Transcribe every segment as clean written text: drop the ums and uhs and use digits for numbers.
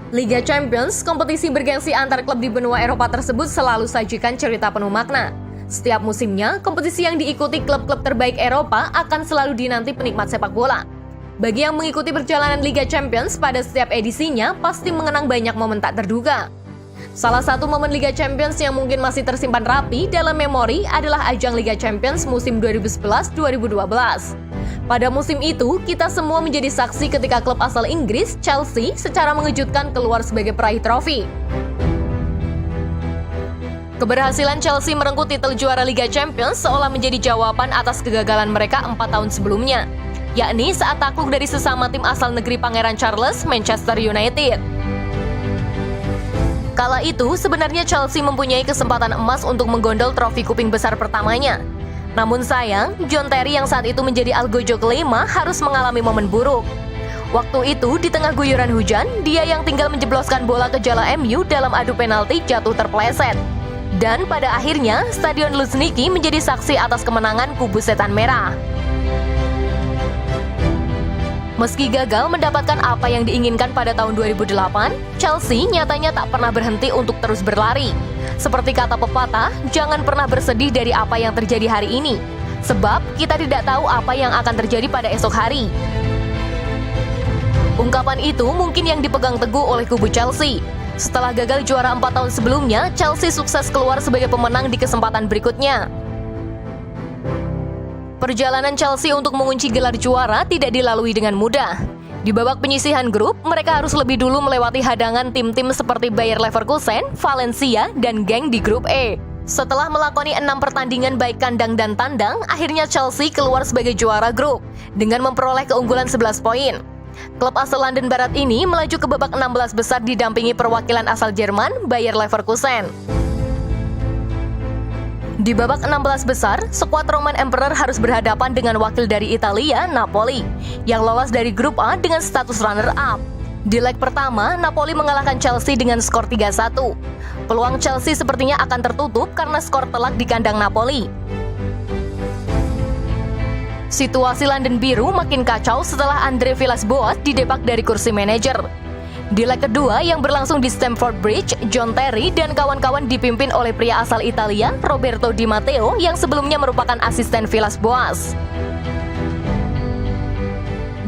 Liga Champions, kompetisi bergengsi antar klub di benua Eropa tersebut selalu sajikan cerita penuh makna. Setiap musimnya, kompetisi yang diikuti klub-klub terbaik Eropa akan selalu dinanti penikmat sepak bola. Bagi yang mengikuti perjalanan Liga Champions pada setiap edisinya, pasti mengenang banyak momen tak terduga. Salah satu momen Liga Champions yang mungkin masih tersimpan rapi dalam memori adalah ajang Liga Champions musim 2011-2012. Pada musim itu, kita semua menjadi saksi ketika klub asal Inggris, Chelsea, secara mengejutkan keluar sebagai peraih trofi. Keberhasilan Chelsea merengkuh titel juara Liga Champions seolah menjadi jawaban atas kegagalan mereka 4 tahun sebelumnya, yakni saat takluk dari sesama tim asal negeri Pangeran Charles, Manchester United. Kala itu, sebenarnya Chelsea mempunyai kesempatan emas untuk menggondol trofi kuping besar pertamanya. Namun sayang, John Terry yang saat itu menjadi algojo kelima harus mengalami momen buruk. Waktu itu, di tengah guyuran hujan, dia yang tinggal menjebloskan bola ke jala MU dalam adu penalti jatuh terpeleset. Dan pada akhirnya, Stadion Luzhniki menjadi saksi atas kemenangan kubu setan merah. Meski gagal mendapatkan apa yang diinginkan pada tahun 2008, Chelsea nyatanya tak pernah berhenti untuk terus berlari. Seperti kata pepatah, jangan pernah bersedih dari apa yang terjadi hari ini, sebab kita tidak tahu apa yang akan terjadi pada esok hari. Ungkapan itu mungkin yang dipegang teguh oleh kubu Chelsea. Setelah gagal juara 4 tahun sebelumnya, Chelsea sukses keluar sebagai pemenang di kesempatan berikutnya. Perjalanan Chelsea untuk mengunci gelar juara tidak dilalui dengan mudah. Di babak penyisihan grup, mereka harus lebih dulu melewati hadangan tim-tim seperti Bayer Leverkusen, Valencia, dan Genk di grup E. Setelah melakoni 6 pertandingan baik kandang dan tandang, akhirnya Chelsea keluar sebagai juara grup dengan memperoleh keunggulan 11 poin. Klub asal London Barat ini melaju ke babak 16 besar didampingi perwakilan asal Jerman, Bayer Leverkusen. Di babak 16 besar, skuad Roman Emperor harus berhadapan dengan wakil dari Italia, Napoli, yang lolos dari grup A dengan status runner-up. Di leg pertama, Napoli mengalahkan Chelsea dengan skor 3-1. Peluang Chelsea sepertinya akan tertutup karena skor telak di kandang Napoli. Situasi London Biru makin kacau setelah Andre Villas-Boas didepak dari kursi manajer. Di leg kedua yang berlangsung di Stamford Bridge, John Terry dan kawan-kawan dipimpin oleh pria asal Italia, Roberto Di Matteo, yang sebelumnya merupakan asisten Villas-Boas.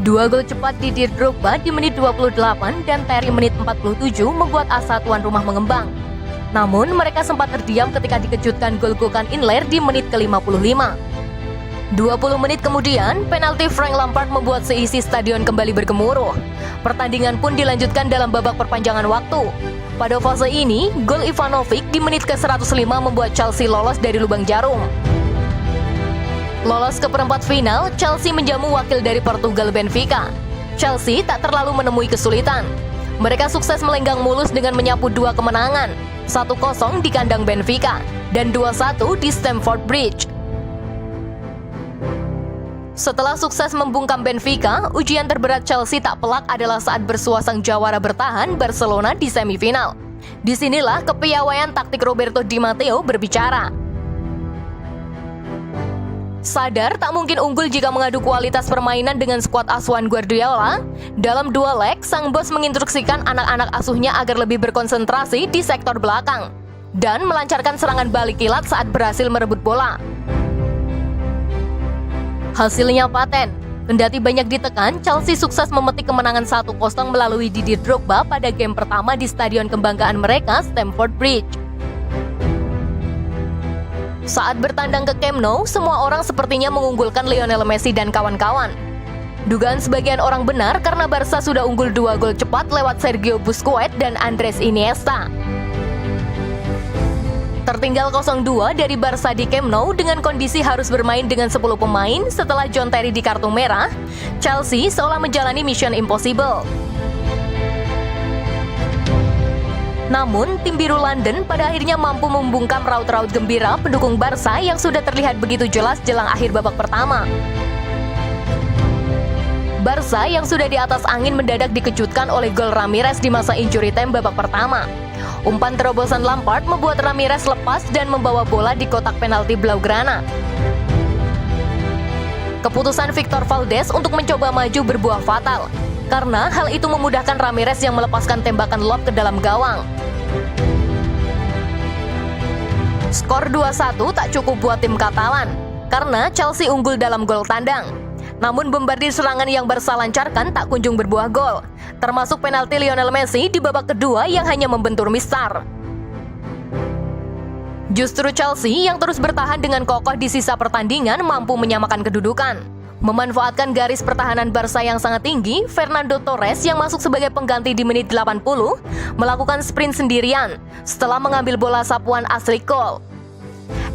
2 gol cepat Didier Drogba di menit 28 dan Terry menit 47 membuat asa tuan rumah mengembang. Namun mereka sempat terdiam ketika dikejutkan gol Gökhan Inler di menit ke-55. 20 menit kemudian, penalti Frank Lampard membuat seisi stadion kembali bergemuruh. Pertandingan pun dilanjutkan dalam babak perpanjangan waktu. Pada fase ini, gol Ivanovic di menit ke-105 membuat Chelsea lolos dari lubang jarum. Lolos ke perempat final, Chelsea menjamu wakil dari Portugal, Benfica. Chelsea tak terlalu menemui kesulitan. Mereka sukses melenggang mulus dengan menyapu 2 kemenangan, 1-0 di kandang Benfica dan 2-1 di Stamford Bridge. Setelah sukses membungkam Benfica, ujian terberat Chelsea tak pelak adalah saat bersuasang jawara bertahan Barcelona di semifinal. Disinilah kepiawaian taktik Roberto Di Matteo berbicara. Sadar tak mungkin unggul jika mengadu kualitas permainan dengan skuad asuhan Guardiola, dalam 2 leg, sang bos menginstruksikan anak-anak asuhnya agar lebih berkonsentrasi di sektor belakang dan melancarkan serangan balik kilat saat berhasil merebut bola. Hasilnya paten. Kendati banyak ditekan, Chelsea sukses memetik kemenangan 1-0 melalui Didier Drogba pada game pertama di stadion kebanggaan mereka, Stamford Bridge. Saat bertandang ke Camp Nou, semua orang sepertinya mengunggulkan Lionel Messi dan kawan-kawan. Dugaan sebagian orang benar karena Barca sudah unggul 2 gol cepat lewat Sergio Busquets dan Andres Iniesta. Tertinggal 0-2 dari Barca di Camp Nou dengan kondisi harus bermain dengan 10 pemain setelah John Terry di kartu merah, Chelsea seolah menjalani mission impossible. Namun, tim biru London pada akhirnya mampu membungkam raut-raut gembira pendukung Barca yang sudah terlihat begitu jelas jelang akhir babak pertama. Barca yang sudah di atas angin mendadak dikejutkan oleh gol Ramirez di masa injury time babak pertama. Umpan terobosan Lampard membuat Ramirez lepas dan membawa bola di kotak penalti Blaugrana. Keputusan Victor Valdes untuk mencoba maju berbuah fatal. karena hal itu memudahkan Ramirez yang melepaskan tembakan lob ke dalam gawang. Skor 2-1 tak cukup buat tim Katalan, karena Chelsea unggul dalam gol tandang. Namun bombardir serangan yang Barca lancarkan tak kunjung berbuah gol, termasuk penalti Lionel Messi di babak kedua yang hanya membentur mistar. Justru Chelsea yang terus bertahan dengan kokoh di sisa pertandingan mampu menyamakan kedudukan. Memanfaatkan garis pertahanan Barca yang sangat tinggi, Fernando Torres yang masuk sebagai pengganti di menit 80 melakukan sprint sendirian setelah mengambil bola sapuan Ashley Cole.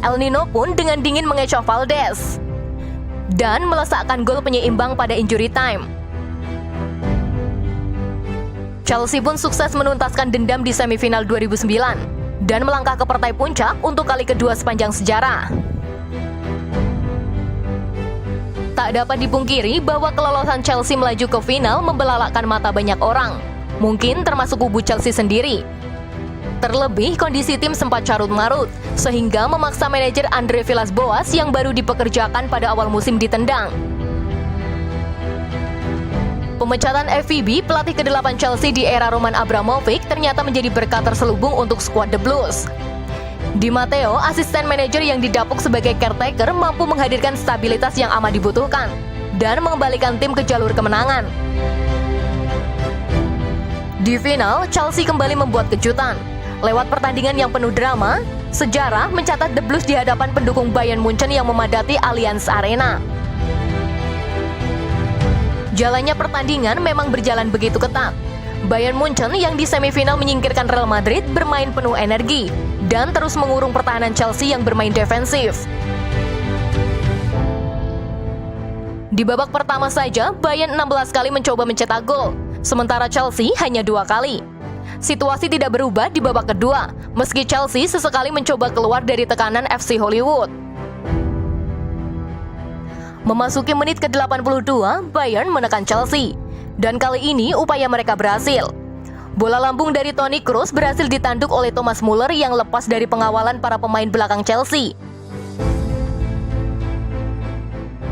El Nino pun dengan dingin mengecoh Valdez dan melesakkan gol penyeimbang pada injury time. Chelsea pun sukses menuntaskan dendam di semifinal 2009 dan melangkah ke partai puncak untuk kali kedua sepanjang sejarah. Tak dapat dipungkiri bahwa kelolosan Chelsea melaju ke final membelalakkan mata banyak orang, mungkin termasuk kubu Chelsea sendiri. Terlebih kondisi tim sempat carut-marut, sehingga memaksa manajer Andre Villas-Boas yang baru dipekerjakan pada awal musim ditendang. Pemecatan FVB, pelatih ke-8 Chelsea di era Roman Abramovich, ternyata menjadi berkah terselubung untuk skuad The Blues. Di Matteo, asisten manajer yang didapuk sebagai caretaker, mampu menghadirkan stabilitas yang amat dibutuhkan dan mengembalikan tim ke jalur kemenangan. Di final, Chelsea kembali membuat kejutan. Lewat pertandingan yang penuh drama, sejarah mencatat The Blues di hadapan pendukung Bayern Munchen yang memadati Allianz Arena. Jalannya pertandingan memang berjalan begitu ketat. Bayern Munchen yang di semifinal menyingkirkan Real Madrid bermain penuh energi dan terus mengurung pertahanan Chelsea yang bermain defensif. Di babak pertama saja, Bayern 16 kali mencoba mencetak gol, sementara Chelsea hanya 2 kali. Situasi tidak berubah di babak kedua, meski Chelsea sesekali mencoba keluar dari tekanan FC Hollywood. Memasuki menit ke-82, Bayern menekan Chelsea, dan kali ini upaya mereka berhasil. Bola lambung dari Toni Kroos berhasil ditanduk oleh Thomas Muller yang lepas dari pengawalan para pemain belakang Chelsea.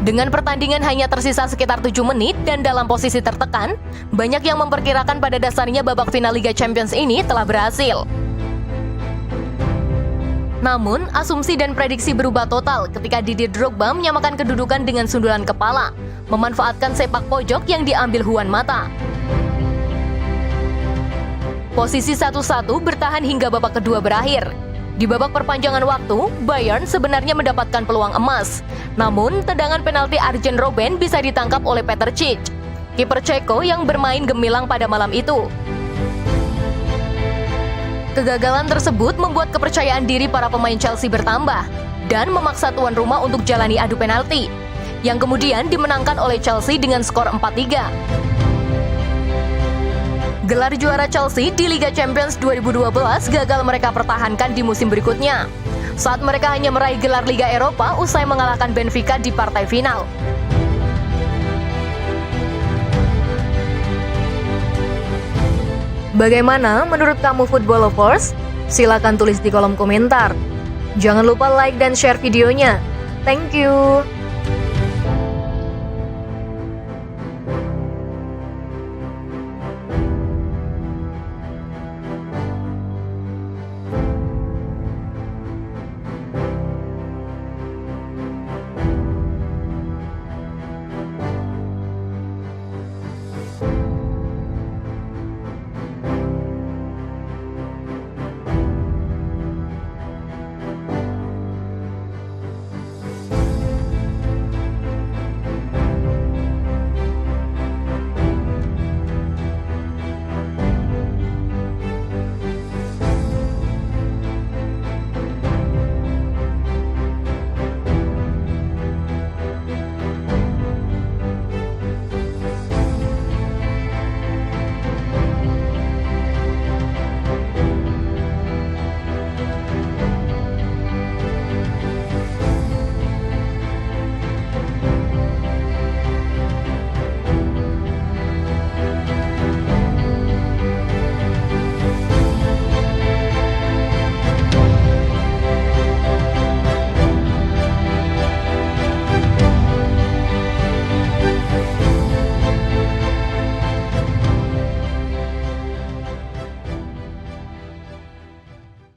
Dengan pertandingan hanya tersisa sekitar 7 menit dan dalam posisi tertekan, banyak yang memperkirakan pada dasarnya babak final Liga Champions ini telah berhasil. Namun, asumsi dan prediksi berubah total ketika Didier Drogba menyamakan kedudukan dengan sundulan kepala, memanfaatkan sepak pojok yang diambil Juan Mata. Posisi 1-1 bertahan hingga babak kedua berakhir. Di babak perpanjangan waktu, Bayern sebenarnya mendapatkan peluang emas. Namun, tendangan penalti Arjen Robben bisa ditangkap oleh Petr Cech, kiper Ceko yang bermain gemilang pada malam itu. Kegagalan tersebut membuat kepercayaan diri para pemain Chelsea bertambah dan memaksa tuan rumah untuk jalani adu penalti, yang kemudian dimenangkan oleh Chelsea dengan skor 4-3. Gelar juara Chelsea di Liga Champions 2012 gagal mereka pertahankan di musim berikutnya, saat mereka hanya meraih gelar Liga Eropa usai mengalahkan Benfica di partai final. Bagaimana menurut kamu Football Lovers? Silakan tulis di kolom komentar. Jangan lupa like dan share videonya. Thank you.